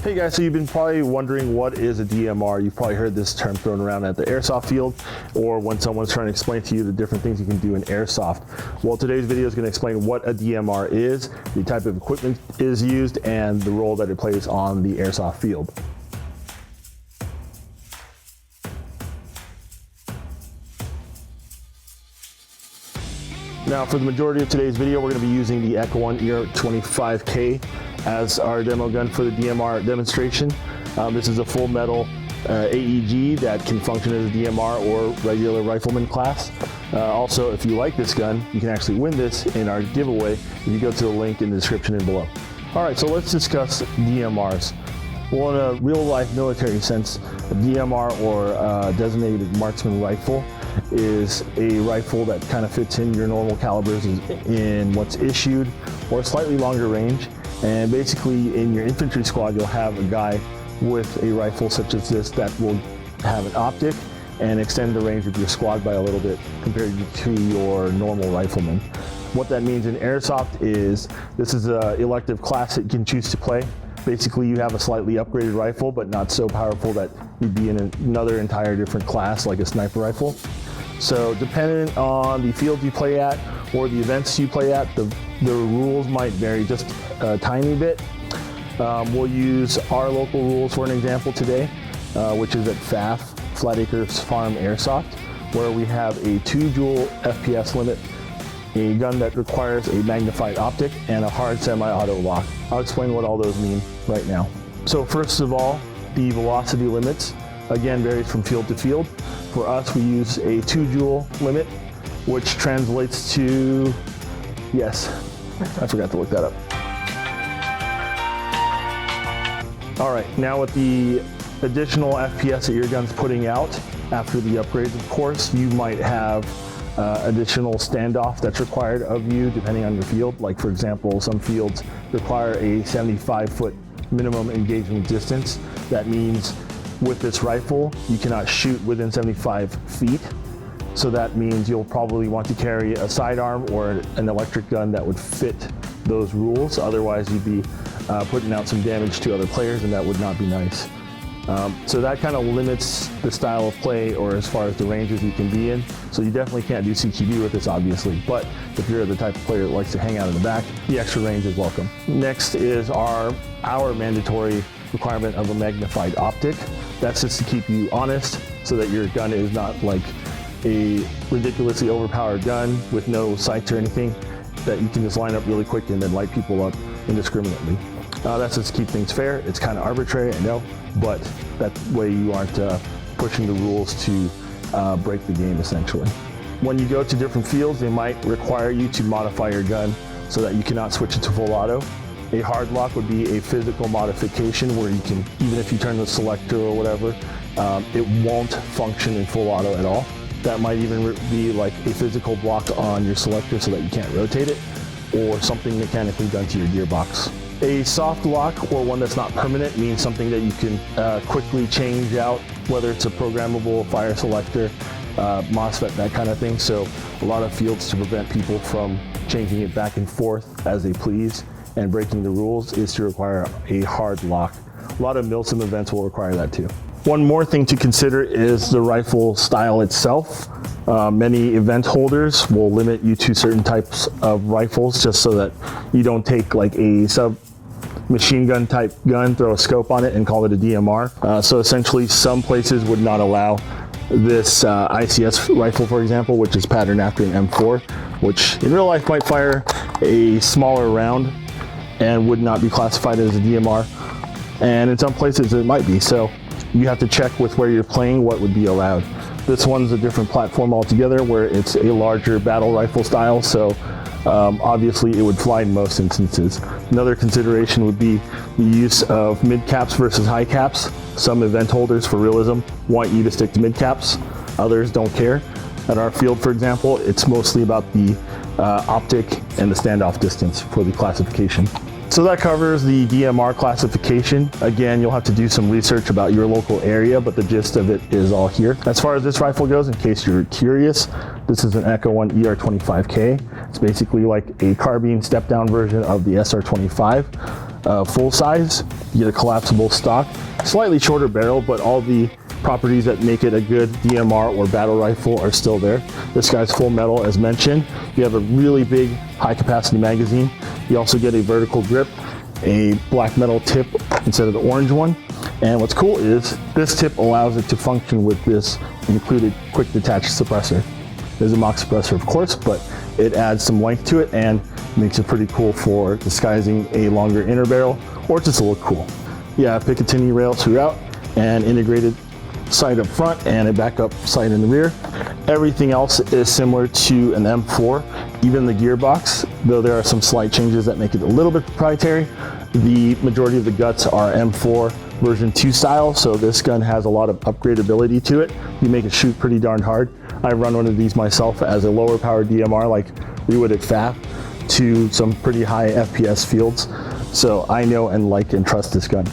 Hey guys, so you've been probably wondering what is a DMR. You've probably heard this term thrown around at the airsoft field or when someone's trying to explain to you the different things you can do in airsoft. Well, today's video is going to explain what a DMR is, the type of equipment is used, and the role that it plays on the airsoft field. Now, for the majority of today's video, we're going to be using the Echo1 ER25K as our demo gun for the DMR demonstration. This is a full metal AEG that can function as a DMR or regular rifleman class. Also, if you like this gun, you can actually win this in our giveaway if you go to the link in the description and below. All right, so let's discuss DMRs. Well, in a real-life military sense, a DMR or designated marksman rifle is a rifle that kind of fits in your normal calibers in what's issued or slightly longer range. And basically in your infantry squad, you'll have a guy with a rifle such as this that will have an optic and extend the range of your squad by a little bit compared to your normal rifleman. What that means in airsoft is this is an elective class that you can choose to play. Basically, you have a slightly upgraded rifle, but not so powerful that you'd be in another entire different class like a sniper rifle. So depending on the field you play at or the events you play at, the rules might vary just a tiny bit. We'll use our local rules for an example today, which is at FAF, Flat Acres Farm Airsoft, where we have a 2 joule FPS limit, a gun that requires a magnified optic, and a hard semi-auto lock. I'll explain what all those mean right now. So first of all, the velocity limits, again, varies from field to field. For us, we use a 2 joule limit, which translates to, yes, I forgot to look that up. All right, now with the additional FPS that your gun's putting out after the upgrades, of course, you might have additional standoff that's required of you depending on your field. Like for example, some fields require a 75-foot minimum engagement distance. That means with this rifle, you cannot shoot within 75 feet. So that means you'll probably want to carry a sidearm or an electric gun that would fit those rules. Otherwise, you'd be putting out some damage to other players, and that would not be nice. So that kind of limits the style of play or as far as the ranges you can be in. So you definitely can't do CQB with this, obviously. But if you're the type of player that likes to hang out in the back, the extra range is welcome. Next is our mandatory requirement of a magnified optic. That's just to keep you honest so that your gun is not like a ridiculously overpowered gun with no sights or anything that you can just line up really quick and then light people up indiscriminately. That's just to keep things fair. It's kind of arbitrary, I know, but that way you aren't pushing the rules to break the game, essentially. When you go to different fields, they might require you to modify your gun so that you cannot switch it to full auto. A hard lock would be a physical modification where you can, even if you turn the selector or whatever, it won't function in full auto at all. That might even be like a physical block on your selector so that you can't rotate it, or something mechanically done to your gearbox. A soft lock, or one that's not permanent, means something that you can quickly change out, whether it's a programmable fire selector, MOSFET, that kind of thing. So a lot of fields, to prevent people from changing it back and forth as they please and breaking the rules, is to require a hard lock. A lot of MILSIM events will require that too. One more thing to consider is the rifle style itself. Many event holders will limit you to certain types of rifles just so that you don't take like a machine gun type gun, throw a scope on it and call it a DMR. So essentially some places would not allow this ICS rifle, for example, which is patterned after an M4, which in real life might fire a smaller round and would not be classified as a DMR. And in some places it might be. So you have to check with where you're playing what would be allowed. This one's a different platform altogether where it's a larger battle rifle style, so obviously it would fly in most instances. Another consideration would be the use of mid caps versus high caps. Some event holders, for realism, want you to stick to mid caps. Others don't care. At our field, for example, it's mostly about the optic and the standoff distance for the classification. So that covers the DMR classification. Again, you'll have to do some research about your local area, but the gist of it is all here. As far as this rifle goes, in case you're curious, this is an Echo1 ER25K. It's basically like a carbine step-down version of the SR25. full size. You get a collapsible stock, slightly shorter barrel, but all the properties that make it a good DMR or battle rifle are still there. This guy's full metal, as mentioned. You have a really big high capacity magazine. You also get a vertical grip, a black metal tip instead of the orange one. And what's cool is this tip allows it to function with this included quick detach suppressor. There's a mock suppressor, of course, but it adds some length to it and makes it pretty cool for disguising a longer inner barrel or just to look cool. Yeah, Picatinny rails throughout and integrated sight up front and a backup sight in the rear. Everything else is similar to an M4, even the gearbox, though there are some slight changes that make it a little bit proprietary. The majority of the guts are M4 version 2 style, so this gun has a lot of upgradability to it. You make it shoot pretty darn hard. I run one of these myself as a lower power DMR like we would at FAF to some pretty high FPS fields. So I know and like and trust this gun.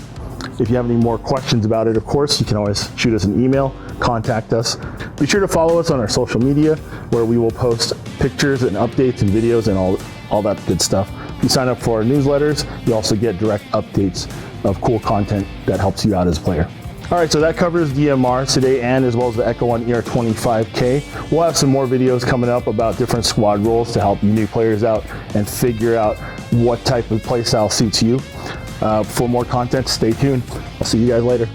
If you have any more questions about it, of course, you can always shoot us an email, contact us. Be sure to follow us on our social media where we will post pictures and updates and videos and all that good stuff. If you sign up for our newsletters, you also get direct updates of cool content that helps you out as a player. All right, so that covers DMRs today and as well as the Echo1 ER25K. We'll have some more videos coming up about different squad roles to help you new players out and figure out what type of playstyle suits you. For more content, stay tuned. I'll see you guys later.